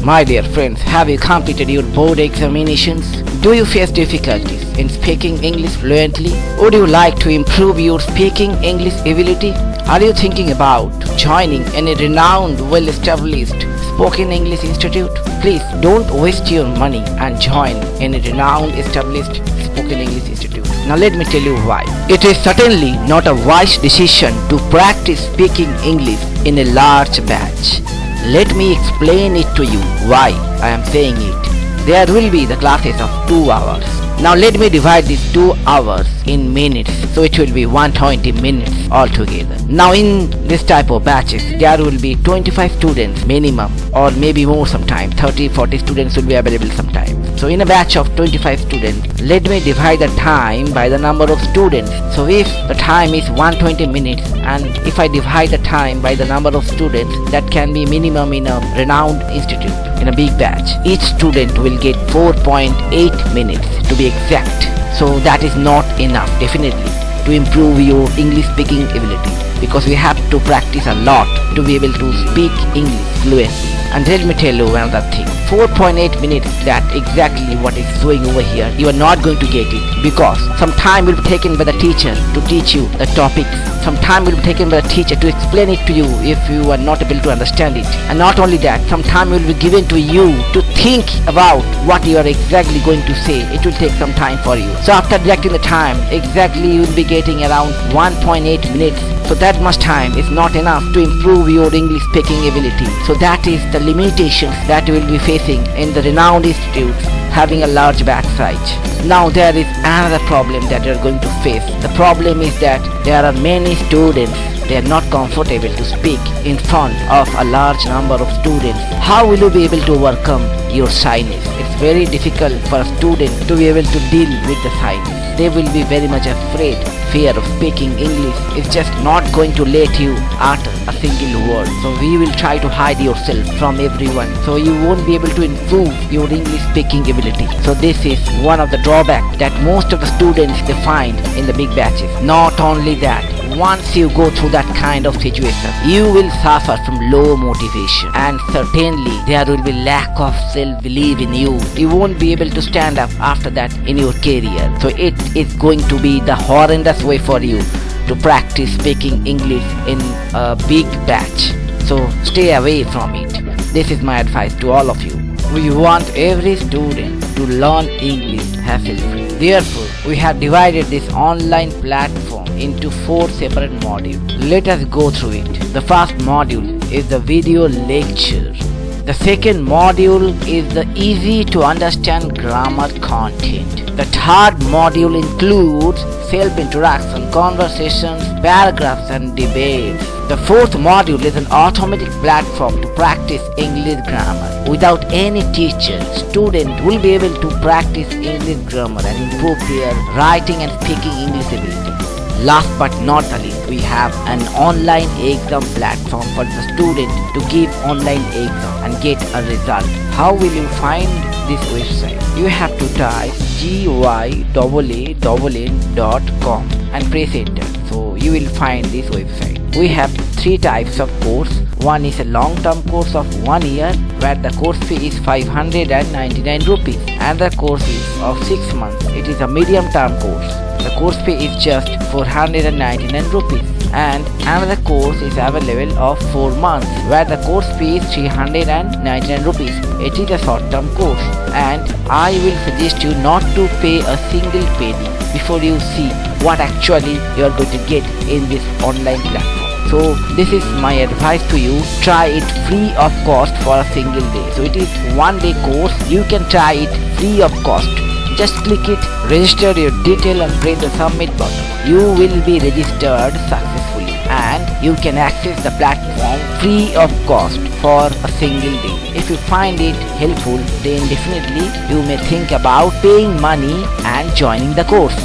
My dear friends, have you completed your board examinations? Do you face difficulties in speaking English fluently? Would you like to improve your speaking English ability? Are you thinking about joining any renowned, well-established spoken English institute? Please don't waste your money and join any renowned, established spoken English institute. Now let me tell you why. It is certainly not a wise decision to practice speaking English in a large batch. Let me explain it to you why I am saying it. There will be the classes of 2 hours. Now let me divide these 2 hours in minutes, so it will be 120 minutes altogether. Now in this type of batches, there will be 25 students minimum, or maybe more sometimes, 30-40 students will be available sometimes. So in a batch of 25 students, let me divide the time by the number of students. So if the time is 120 minutes, and if I divide the time by the number of students, that can be minimum in a renowned institute, in a big batch. Each student will get 4.8 minutes to be exact. So that is not enough, definitely, to improve your English speaking ability, because we have to practice a lot to be able to speak English fluently. And let me tell you another thing. 4.8 minutes, that exactly what is showing over here. You are not going to get it, because some time will be taken by the teacher to teach you the topics. Some time will be taken by the teacher to explain it to you if you are not able to understand it. And not only that, some time will be given to you to think about what you are exactly going to say. It will take some time for you. So after deducting the time, exactly you will be getting around 1.8 minutes. So that much time is not enough to improve your English speaking ability. So that is the limitations that you will be facing in the renowned institutes having a large batch size. Now there is another problem that you are going to face. The problem is that there are many students, they are not comfortable to speak in front of a large number of students. How will you be able to overcome your shyness? It's very difficult for a student to be able to deal with the shyness. They will be very much afraid. Fear of speaking English is just not going to let you utter a single word. So we will try to hide yourself from everyone. So you won't be able to improve your English speaking ability. So this is one of the drawbacks that most of the students they find in the big batches. Not only that, once you go through that kind of situation, you will suffer from low motivation, and certainly there will be lack of self-belief in you. You won't be able to stand up after that in your career. So it is going to be the horrendous way for you to practice speaking English in a big batch. So stay away from it. This is my advice to all of you. We want every student to learn English hassle-free. Therefore, we have divided this online platform into 4 separate modules. Let us go through it. The first module is the video lecture. The second module is the easy to understand grammar content. The third module includes self-introduction, conversations, paragraphs and debates. The fourth module is an automatic platform to practice English grammar. Without any teacher, student will be able to practice English grammar and improve their writing and speaking English ability. Last but not the least, we have an online exam platform for the student to give online exam and get a result. How will you find this website? You have to type gyaaaa.com and press enter. So you will find this website. We have 3 types of course. One is a long-term course of 1 year, where the course fee is 599 rupees. Another course is of 6 months. It is a medium-term course. The course fee is just 499 rupees. And another course is available of 4 months, where the course fee is 399 rupees. It is a short-term course, and I will suggest you not to pay a single penny before you see what actually you are going to get in this online platform. So this is my advice to you. Try it free of cost for a single day. So it is 1 day course. You can try it free of cost. Just click it, register your detail and press the submit button. You will be registered successfully, and you can access the platform free of cost for a single day. If you find it helpful, then definitely you may think about paying money and joining the course.